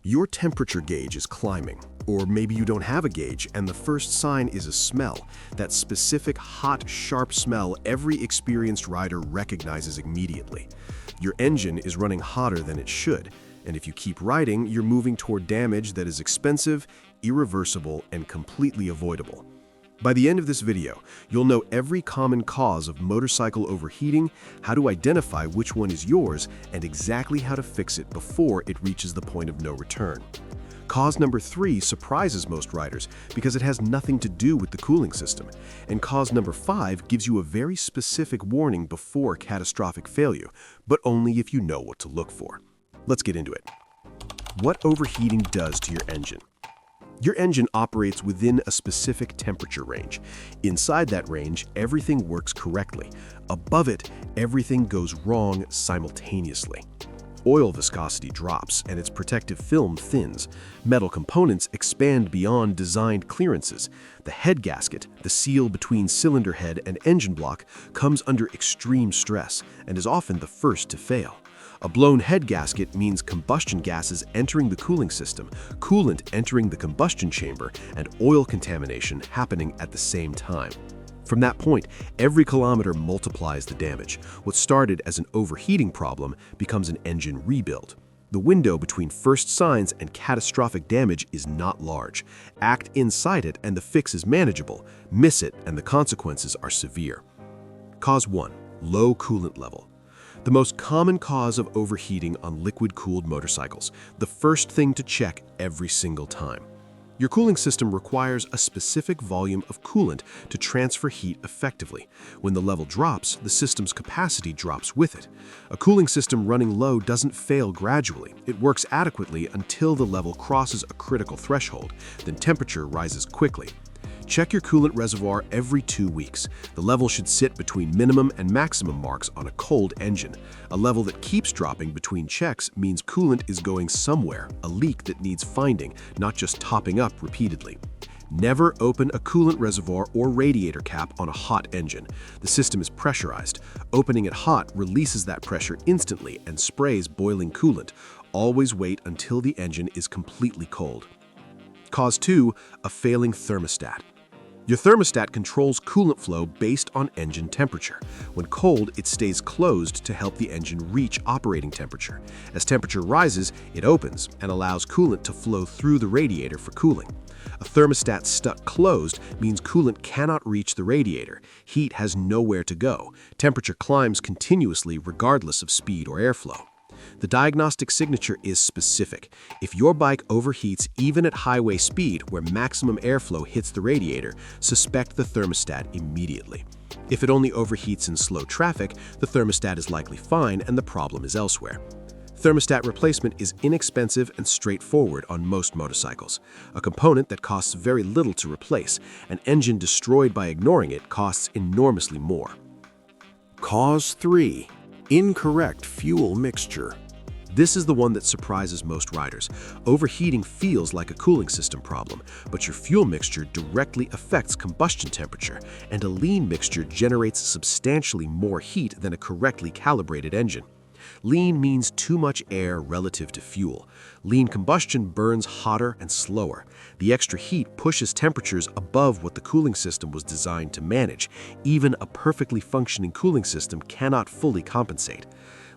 Your temperature gauge is climbing, or maybe you don't have a gauge and the first sign is a smell, that specific hot, sharp smell every experienced rider recognizes immediately. Your engine is running hotter than it should, and if you keep riding, you're moving toward damage that is expensive, irreversible, and completely avoidable. By the end of this video, you'll know every common cause of motorcycle overheating, how to identify which one is yours, and exactly how to fix it before it reaches the point of no return. Cause number 3 surprises most riders because it has nothing to do with the cooling system, and cause number 5 gives you a very specific warning before catastrophic failure, but only if you know what to look for. Let's get into it. What overheating does to your engine. Your engine operates within a specific temperature range. Inside that range, everything works correctly. Above it, everything goes wrong simultaneously. Oil viscosity drops and its protective film thins. Metal components expand beyond designed clearances. The head gasket, the seal between cylinder head and engine block, comes under extreme stress and is often the first to fail. A blown head gasket means combustion gases entering the cooling system, coolant entering the combustion chamber, and oil contamination happening at the same time. From that point, every kilometer multiplies the damage. What started as an overheating problem becomes an engine rebuild. The window between first signs and catastrophic damage is not large. Act inside it and the fix is manageable. Miss it and the consequences are severe. Cause 1. Low coolant level. The most common cause of overheating on liquid-cooled motorcycles, the first thing to check every single time. Your cooling system requires a specific volume of coolant to transfer heat effectively. When the level drops, the system's capacity drops with it. A cooling system running low doesn't fail gradually. It works adequately until the level crosses a critical threshold, then temperature rises quickly. Check your coolant reservoir every 2 weeks. The level should sit between minimum and maximum marks on a cold engine. A level that keeps dropping between checks means coolant is going somewhere, a leak that needs finding, not just topping up repeatedly. Never open a coolant reservoir or radiator cap on a hot engine. The system is pressurized. Opening it hot releases that pressure instantly and sprays boiling coolant. Always wait until the engine is completely cold. Cause 2. A failing thermostat. Your thermostat controls coolant flow based on engine temperature. When cold, it stays closed to help the engine reach operating temperature. As temperature rises, it opens and allows coolant to flow through the radiator for cooling. A thermostat stuck closed means coolant cannot reach the radiator. Heat has nowhere to go. Temperature climbs continuously regardless of speed or airflow. The diagnostic signature is specific. If your bike overheats even at highway speed where maximum airflow hits the radiator, suspect the thermostat immediately. If it only overheats in slow traffic, the thermostat is likely fine and the problem is elsewhere. Thermostat replacement is inexpensive and straightforward on most motorcycles. A component that costs very little to replace. An engine destroyed by ignoring it costs enormously more. Cause 3. Incorrect fuel mixture. This is the one that surprises most riders. Overheating feels like a cooling system problem, but your fuel mixture directly affects combustion temperature, and a lean mixture generates substantially more heat than a correctly calibrated engine. Lean means too much air relative to fuel. Lean combustion burns hotter and slower. The extra heat pushes temperatures above what the cooling system was designed to manage. Even a perfectly functioning cooling system cannot fully compensate.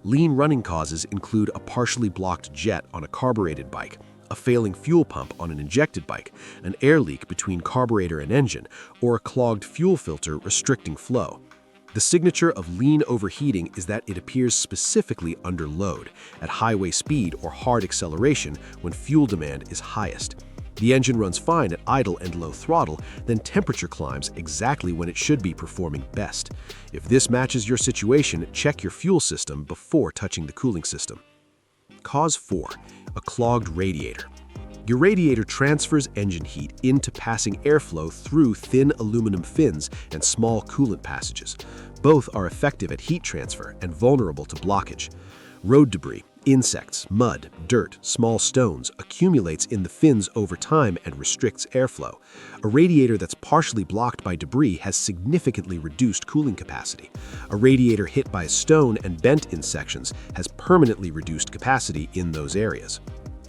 Lean running causes include a partially blocked jet on a carbureted bike, a failing fuel pump on an injected bike, an air leak between carburetor and engine, or a clogged fuel filter restricting flow. The signature of lean overheating is that it appears specifically under load, at highway speed or hard acceleration when fuel demand is highest. The engine runs fine at idle and low throttle, then temperature climbs exactly when it should be performing best. If this matches your situation, check your fuel system before touching the cooling system. Cause 4. A clogged radiator. Your radiator transfers engine heat into passing airflow through thin aluminum fins and small coolant passages. Both are effective at heat transfer and vulnerable to blockage. Road debris, insects, mud, dirt, small stones accumulates in the fins over time and restricts airflow. A radiator that's partially blocked by debris has significantly reduced cooling capacity. A radiator hit by a stone and bent in sections has permanently reduced capacity in those areas.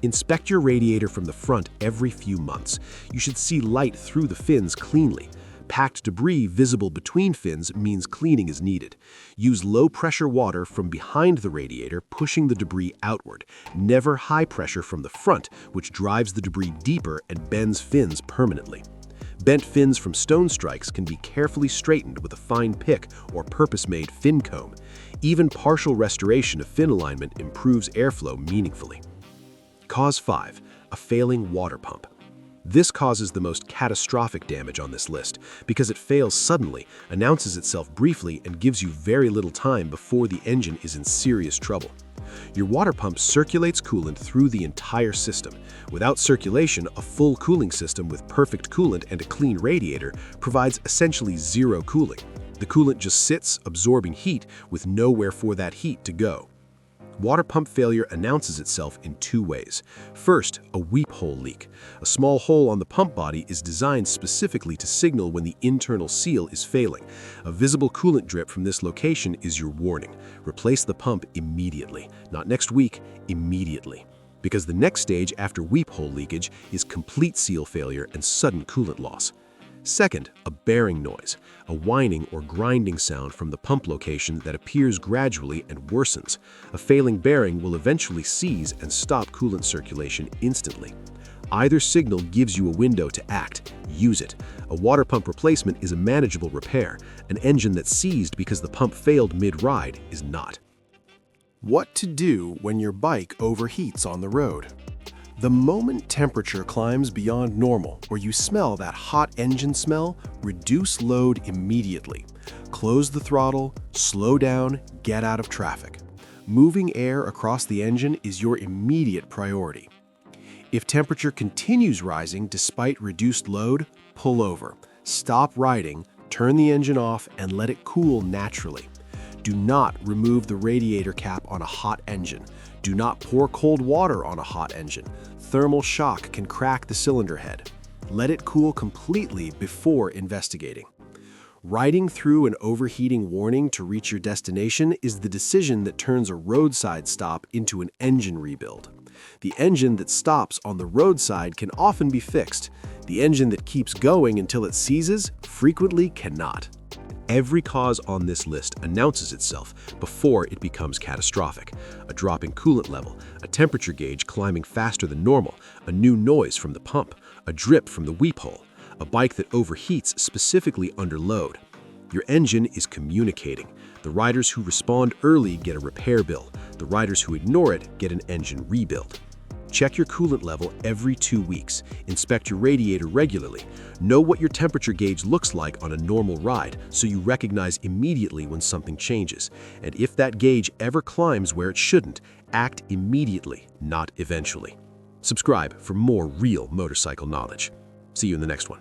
Inspect your radiator from the front every few months. You should see light through the fins cleanly. Packed debris visible between fins means cleaning is needed. Use low-pressure water from behind the radiator, pushing the debris outward. Never high pressure from the front, which drives the debris deeper and bends fins permanently. Bent fins from stone strikes can be carefully straightened with a fine pick or purpose-made fin comb. Even partial restoration of fin alignment improves airflow meaningfully. Cause 5. A failing water pump. This causes the most catastrophic damage on this list because it fails suddenly, announces itself briefly, and gives you very little time before the engine is in serious trouble. Your water pump circulates coolant through the entire system. Without circulation, a full cooling system with perfect coolant and a clean radiator provides essentially zero cooling. The coolant just sits, absorbing heat, with nowhere for that heat to go. Water pump failure announces itself in two ways. First, a weep hole leak. A small hole on the pump body is designed specifically to signal when the internal seal is failing. A visible coolant drip from this location is your warning. Replace the pump immediately. Not next week, immediately. Because the next stage after weep hole leakage is complete seal failure and sudden coolant loss. Second, a bearing noise, a whining or grinding sound from the pump location that appears gradually and worsens. A failing bearing will eventually seize and stop coolant circulation instantly. Either signal gives you a window to act. Use it. A water pump replacement is a manageable repair. An engine that seized because the pump failed mid-ride is not. What to do when your bike overheats on the road. The moment temperature climbs beyond normal or you smell that hot engine smell, reduce load immediately. Close the throttle, slow down, get out of traffic. Moving air across the engine is your immediate priority. If temperature continues rising despite reduced load, pull over. Stop riding, turn the engine off, and let it cool naturally. Do not remove the radiator cap on a hot engine. Do not pour cold water on a hot engine. Thermal shock can crack the cylinder head. Let it cool completely before investigating. Riding through an overheating warning to reach your destination is the decision that turns a roadside stop into an engine rebuild. The engine that stops on the roadside can often be fixed. The engine that keeps going until it seizes frequently cannot. Every cause on this list announces itself before it becomes catastrophic. A drop in coolant level, a temperature gauge climbing faster than normal, a new noise from the pump, a drip from the weep hole, a bike that overheats specifically under load. Your engine is communicating. The riders who respond early get a repair bill. The riders who ignore it get an engine rebuild. Check your coolant level every 2 weeks. Inspect your radiator regularly. Know what your temperature gauge looks like on a normal ride so you recognize immediately when something changes. And if that gauge ever climbs where it shouldn't, act immediately, not eventually. Subscribe for more real motorcycle knowledge. See you in the next one.